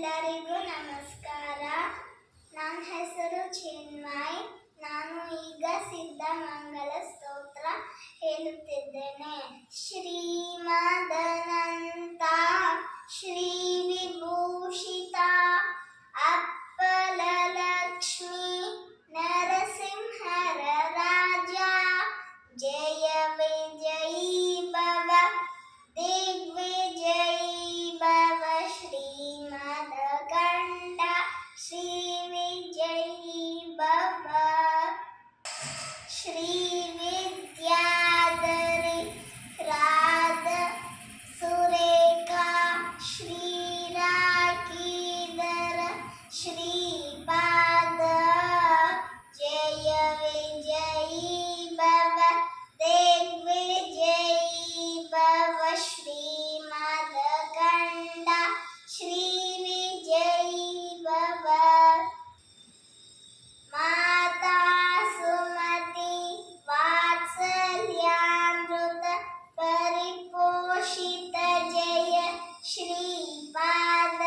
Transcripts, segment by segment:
ಎಲ್ಲರಿಗೂ ನಮಸ್ಕಾರ. ನನ್ನ ಹೆಸರು ಚಿನ್ಮಯ್. ನಾನು ಈಗ ಸಿದ್ಧಮಂಗಲ ಸ್ತೋತ್ರ ಹೇಳುತ್ತಿದ್ದೇನೆ. ಶ್ರೀಮದನಂತ ಶ್ರೀ ವಿಭೂಷಿತ ಅಪ್ಪಲ ಲಕ್ಷ್ಮೀ ನರಸಿಂಹರ ರಾಜ ಜಯ ವಿಜಯೀ ಭವ ದಿಗ್ವಿಜಯೀ ಭವ ಶ್ರೀಮದಕಂಠ ಶ್ರೀ ವಿಜಯೀ ಭವ ಶ್ರೀ ವಿದ್ಯಾಧರಿ ರಾಧ ಸುರೇಖಾ ಶ್ರೀರಾಕೀಧರ ಶ್ರೀಪಾದ ಜಯ ವಿಜಯೀ ಭವ ದಿಗ್ವಿಜಯೀ ಭವ ಶ್ರೀಮದಕಂಠ ಶ್ರೀ ವಿಜಯೀ ಭವ ಮಾತಾ ಸುಮತಿ ವಾತ್ಸಲ್ಯಾಮೃತ ಪರಿಪೋಷಿತ ಜಯ ಶ್ರೀಪಾದ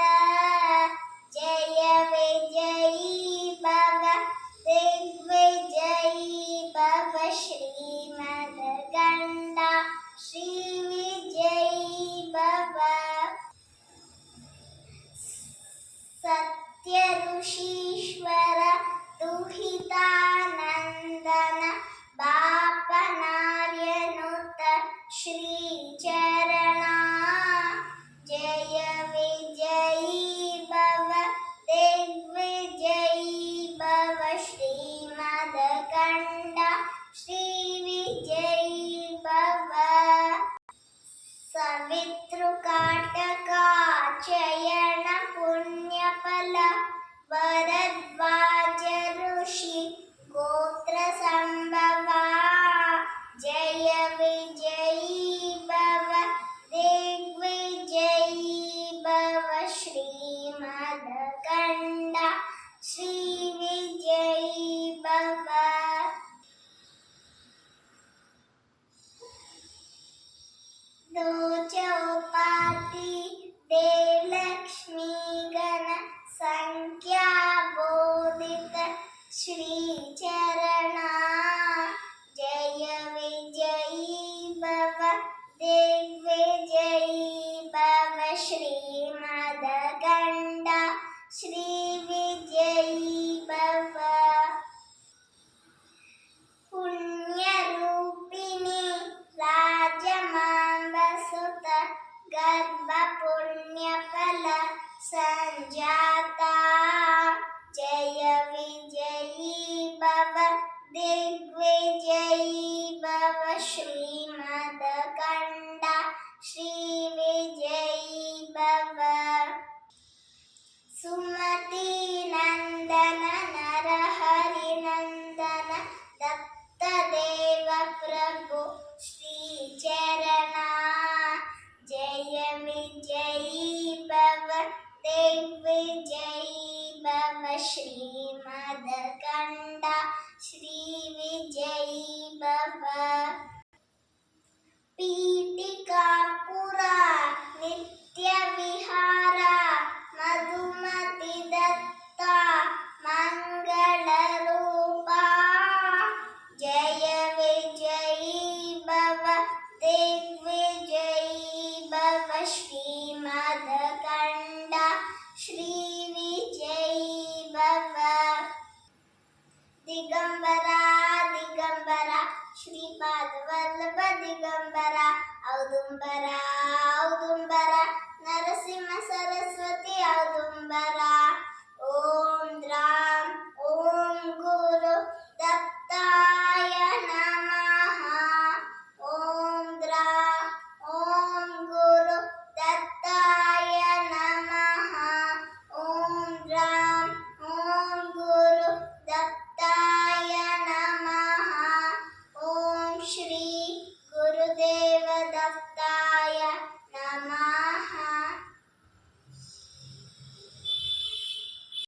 ಜಯ ವಿಜಯೀ ಭವ ದಿಗ್ವಿಜಯೀ ಭವ ಶ್ರೀಮದಕಂಠ ಶ್ರೀ ವಿಜಯೀ ಭವ ಸತ್ಯ ಋಷೀಶ್ವರ ದುಹಿತಾನಂದನ ಬಾಪನಾರ್ಯನುತ ಶ್ರೀಚರಣ ಜಯ ವಿಜಯೀ ಭವ ದಿಗ್ವಿಜಯೀ ಭವ ಶ್ರೀಮದಕಂಠ ಶ್ರೀ ವಿಜಯೀ ಭವ ಸವಿತೃಕಾಟಕಾಚಯನ ಪುಣ್ಯಫಲ ಭರದ್ವಾಜ ಋಷಿ ಗೋತ್ರ ಸಂಭವ ಜಯ ವಿಜಯೀ ಭವ ದಿಗ್ವಿಜಯೀ ಭವ ಶ್ರೀಮದಕಂಠ ಶ್ರೀ ವಿಜಯೀ ಭವ ಚೌಪಾತಿ ದೇವಲಕ್ಷ್ಮೀ ಗಣ ಸಂಖ್ಯಾಬೋಧಿತ ಶ್ರೀಚರಣ ಜಯ ವಿಜಯೀ ಭವ ದಿಗ್ವಿಜಯೀ ಭವ ಶ್ರೀಮದಕಂಠ ಶ್ರೀ ವಿಜಯೀ ಭವ ಪುಣ್ಯರೂಪಿಣಿ ರಾಜಮಾಂಬಸುತ ಗರ್ಭ ಪುಣ್ಯಫಲ ಸಂಜಾತ ಜಯ ವಿಜಯೀ ಭವ ದಿಗ್ವಿಜಯೀ ಭವ ಶ್ರೀಮದಕಂಠ ಶ್ರೀ ವಿಜಯೀ ಭವ ಸುಮತಿ ನಂದನ ನರಹರಿ ನಂದನ ದತ್ತ ದೇವ ಪ್ರಭು ಶ್ರೀಚರಣ ಜಯ ವಿಜಯೀ ಭವ ದಿಗ್ವಿಜಯೀ ಭವ ಶ್ರೀಮದಕಂಠ ಶ್ರೀ ವಿಜಯೀ ಭವ ಪೀಠಿಕಾಪುರ ನಿತ್ಯ ವಿಹಾರ ಮಧುಮತಿ ದತ್ತ ಮಂಗಳ ರೂಪ ಜಯ ವಿಜಯೀ ಭವ ದಿಗ್ವಿಜಯೀ ಭವ ಶ್ರೀಮದಕಂಠ ಶ್ರೀ ವಿಜಯೀ ಭವ ದಿಗಂಬರ ದಿಗಂಬರ ಶ್ರೀಪಾದ ವಲ್ಲಭ ದಿಗಂಬರ ಔದುಂಬರ